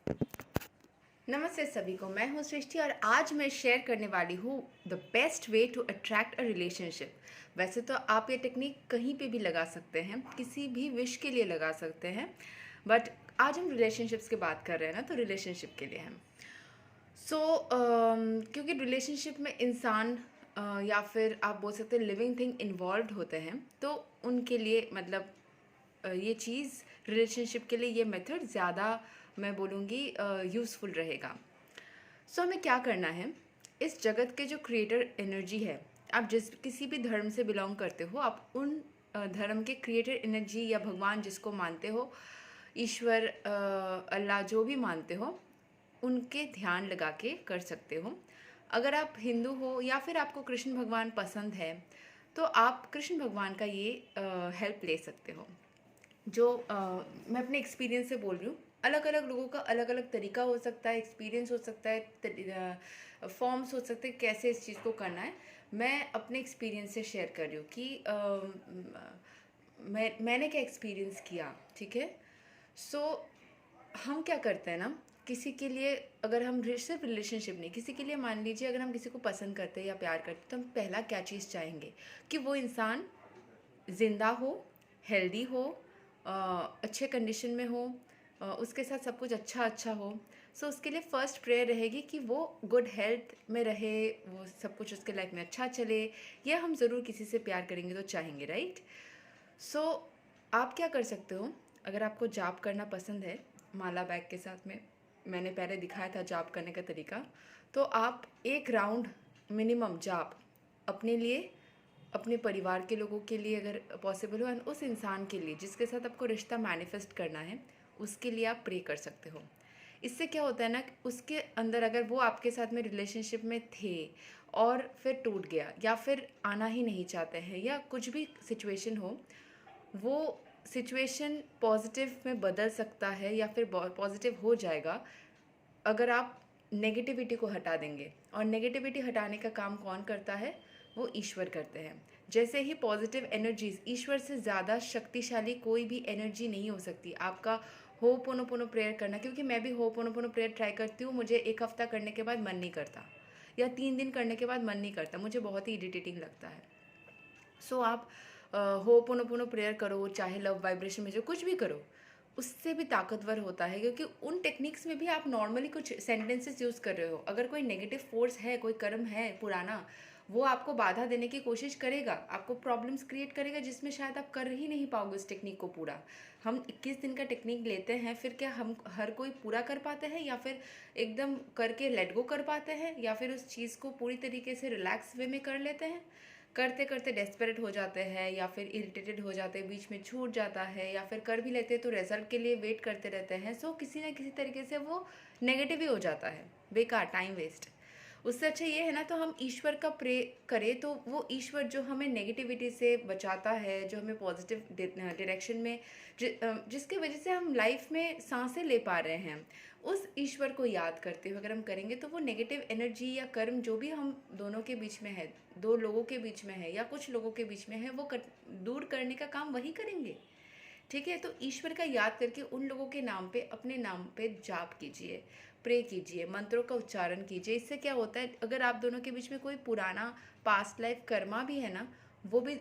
नमस्ते सभी को। मैं हूं सृष्टि और आज मैं शेयर करने वाली हूँ the best way to attract a relationship. वैसे तो आप ये टेक्निक कहीं पे भी लगा सकते हैं, किसी भी विश के लिए लगा सकते हैं, बट आज हम रिलेशनशिप्स की बात कर रहे हैं ना, तो रिलेशनशिप के लिए हम क्योंकि रिलेशनशिप में इंसान या फिर आप बोल सकते हैं लिविंग थिंग इन्वॉल्व होते हैं, तो उनके लिए मतलब ये चीज़ रिलेशनशिप के लिए ये मेथड ज़्यादा मैं बोलूँगी यूज़फुल रहेगा। हमें क्या करना है, इस जगत के जो क्रिएटर एनर्जी है, आप जिस किसी भी धर्म से बिलोंग करते हो, आप उन धर्म के क्रिएटर एनर्जी या भगवान जिसको मानते हो, ईश्वर, अल्लाह, जो भी मानते हो, उनके ध्यान लगा के कर सकते हो। अगर आप हिंदू हो या फिर आपको कृष्ण भगवान पसंद है, तो आप कृष्ण भगवान का ये हेल्प ले सकते हो। जो मैं अपने एक्सपीरियंस से बोल रही हूँ, अलग अलग लोगों का अलग अलग तरीका हो सकता है, एक्सपीरियंस हो सकता है, फॉर्म्स हो सकते हैं कैसे इस चीज़ को करना है। मैं अपने एक्सपीरियंस से शेयर कर रही हूँ कि मैंने क्या एक्सपीरियंस किया, ठीक है। सो हम क्या करते हैं ना, किसी के लिए अगर हम सिर्फ रिलेशनशिप नहीं, किसी के लिए मान लीजिए अगर हम किसी को पसंद करते हैं या प्यार करते हैं, तो हम पहला क्या चीज़ चाहेंगे कि वो इंसान ज़िंदा हो, हेल्दी हो, अच्छे कंडीशन में हो, उसके साथ सब कुछ अच्छा अच्छा हो। उसके लिए फ़र्स्ट प्रेयर रहेगी कि वो गुड हेल्थ में रहे, वो सब कुछ उसके लाइफ में अच्छा चले। यह हम ज़रूर किसी से प्यार करेंगे तो चाहेंगे, राइट। सो आप क्या कर सकते हो, अगर आपको जाप करना पसंद है माला बैग के साथ में, मैंने पहले दिखाया था जाप करने का तरीका, तो आप एक राउंड मिनिमम जाप अपने लिए, अपने परिवार के लोगों के लिए अगर पॉसिबल हो, एंड उस इंसान के लिए जिसके साथ आपको रिश्ता मैनिफेस्ट करना है, उसके लिए आप प्रे कर सकते हो। इससे क्या होता है ना, उसके अंदर अगर वो आपके साथ में रिलेशनशिप में थे और फिर टूट गया या फिर आना ही नहीं चाहते हैं या कुछ भी सिचुएशन हो, वो सिचुएशन पॉजिटिव में बदल सकता है या फिर पॉजिटिव हो जाएगा अगर आप नेगेटिविटी को हटा देंगे। और नेगेटिविटी हटाने का काम कौन करता है? वो ईश्वर करते हैं। जैसे ही पॉजिटिव एनर्जीज, ईश्वर से ज़्यादा शक्तिशाली कोई भी एनर्जी नहीं हो सकती। आपका होपोनोपोनो प्रेयर करना, क्योंकि मैं भी होपोनोपोनो प्रेयर ट्राई करती हूँ, मुझे एक हफ्ता करने के बाद मन नहीं करता, या 3 दिन करने के बाद मन नहीं करता, मुझे बहुत ही इरिटेटिंग लगता है। आप होपोनोपोनो प्रेयर करो, चाहे लव वाइब्रेशन में जो कुछ भी करो, उससे भी ताकतवर होता है, क्योंकि उन टेक्निक्स में भी आप नॉर्मली कुछ सेंटेंसेस यूज़ कर रहे हो। अगर कोई नेगेटिव फोर्स है, कोई कर्म है पुराना, वो आपको बाधा देने की कोशिश करेगा, आपको प्रॉब्लम्स क्रिएट करेगा, जिसमें शायद आप कर ही नहीं पाओगे उस टेक्निक को पूरा। हम 21 दिन का टेक्निक लेते हैं, फिर क्या हम हर कोई पूरा कर पाते हैं, या फिर एकदम करके लेट गो कर पाते हैं, या फिर उस चीज़ को पूरी तरीके से रिलैक्स वे में कर लेते हैं? करते करते डेस्परेट हो जाते हैं, या फिर इरिटेटेड हो जाते हैं, बीच में छूट जाता है, या फिर कर भी लेते हैं तो रिजल्ट के लिए वेट करते रहते हैं। किसी ना किसी तरीके से वो नेगेटिव ही हो जाता है, बेकार, टाइम वेस्ट। उससे अच्छा ये है ना, तो हम ईश्वर का प्रे करें, तो वो ईश्वर जो हमें नेगेटिविटी से बचाता है, जो हमें पॉजिटिव डायरेक्शन में जिसकी वजह से हम लाइफ में सांसें ले पा रहे हैं, उस ईश्वर को याद करते हुए अगर हम करेंगे, तो वो नेगेटिव एनर्जी या कर्म जो भी हम दोनों के बीच में है, दो लोगों के बीच में है या कुछ लोगों के बीच में है, वो दूर करने का काम वही करेंगे। ठीक है, तो ईश्वर का याद करके उन लोगों के नाम पे, अपने नाम पे जाप कीजिए, प्रे कीजिए, मंत्रों का उच्चारण कीजिए। इससे क्या होता है, अगर आप दोनों के बीच में कोई पुराना पास्ट लाइफ कर्मा भी है ना, वो भी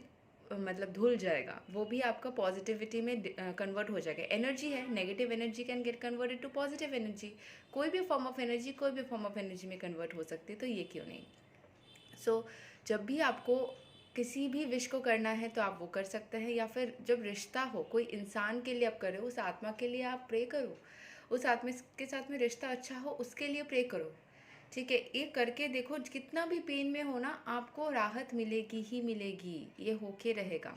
मतलब धुल जाएगा, वो भी आपका पॉजिटिविटी में कन्वर्ट हो जाएगा। एनर्जी है, negative energy can get converted to positive energy. कोई भी फॉर्म ऑफ एनर्जी कोई भी फॉर्म ऑफ एनर्जी में कन्वर्ट हो सकती है, तो ये क्यों नहीं। जब भी आपको किसी भी विश को करना है तो आप वो कर सकते हैं, या फिर जब रिश्ता हो, कोई इंसान के लिए आप करो, उस आत्मा के लिए आप प्रे करो, उस आत्मा के साथ में रिश्ता अच्छा हो उसके लिए प्रे करो। ठीक है, ये करके देखो, कितना भी पेन में हो ना, आपको राहत मिलेगी ही मिलेगी, ये होके रहेगा।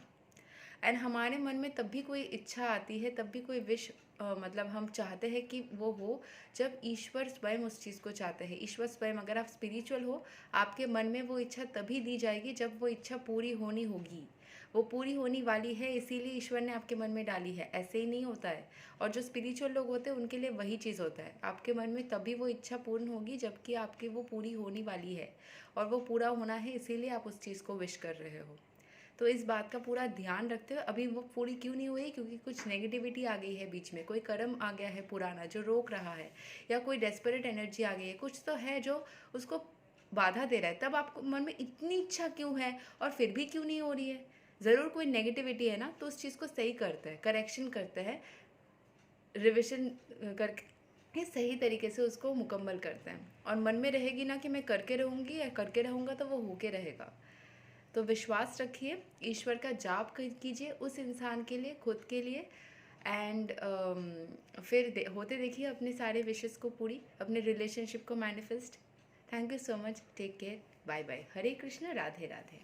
एंड हमारे मन में तब भी कोई इच्छा आती है, तब भी कोई विश मतलब हम चाहते हैं कि वो हो, जब ईश्वर स्वयं उस चीज़ को चाहते हैं। ईश्वर स्वयं, अगर आप स्पिरिचुअल हो, आपके मन में वो इच्छा तभी दी जाएगी जब वो इच्छा पूरी होनी होगी। वो पूरी होने वाली है, इसीलिए ईश्वर ने आपके मन में डाली है, ऐसे ही नहीं होता है। और जो स्पिरिचुअल लोग होते हैं उनके लिए वही चीज़ होता है, आपके मन में तभी वो इच्छा पूर्ण होगी जबकि आपकी वो पूरी होने वाली है, और वो पूरा होना है, इसीलिए आप उस चीज़ को विश कर रहे हो। तो इस बात का पूरा ध्यान रखते हुए अभी वो पूरी क्यों नहीं हुई, क्योंकि कुछ नेगेटिविटी आ गई है बीच में, कोई कर्म आ गया है पुराना जो रोक रहा है, या कोई डेस्परेट एनर्जी आ गई है, कुछ तो है जो उसको बाधा दे रहा है। तब आपको मन में इतनी इच्छा क्यों है और फिर भी क्यों नहीं हो रही है? ज़रूर कोई नेगेटिविटी है ना, तो उस चीज़ को सही करते हैं, करेक्शन करते हैं, रिविज़न करके सही तरीके से उसको मुकम्मल करते हैं। और मन में रहेगी ना कि मैं करके रहूँगी या करके रहूँगा, तो वो होके रहेगा। तो विश्वास रखिए, ईश्वर का जाप कीजिए उस इंसान के लिए, खुद के लिए, एंड फिर होते देखिए अपने सारे विशेस को पूरी, अपने रिलेशनशिप को manifest. Thank you so much, take care, bye bye, Hare Krishna, Radhe Radhe.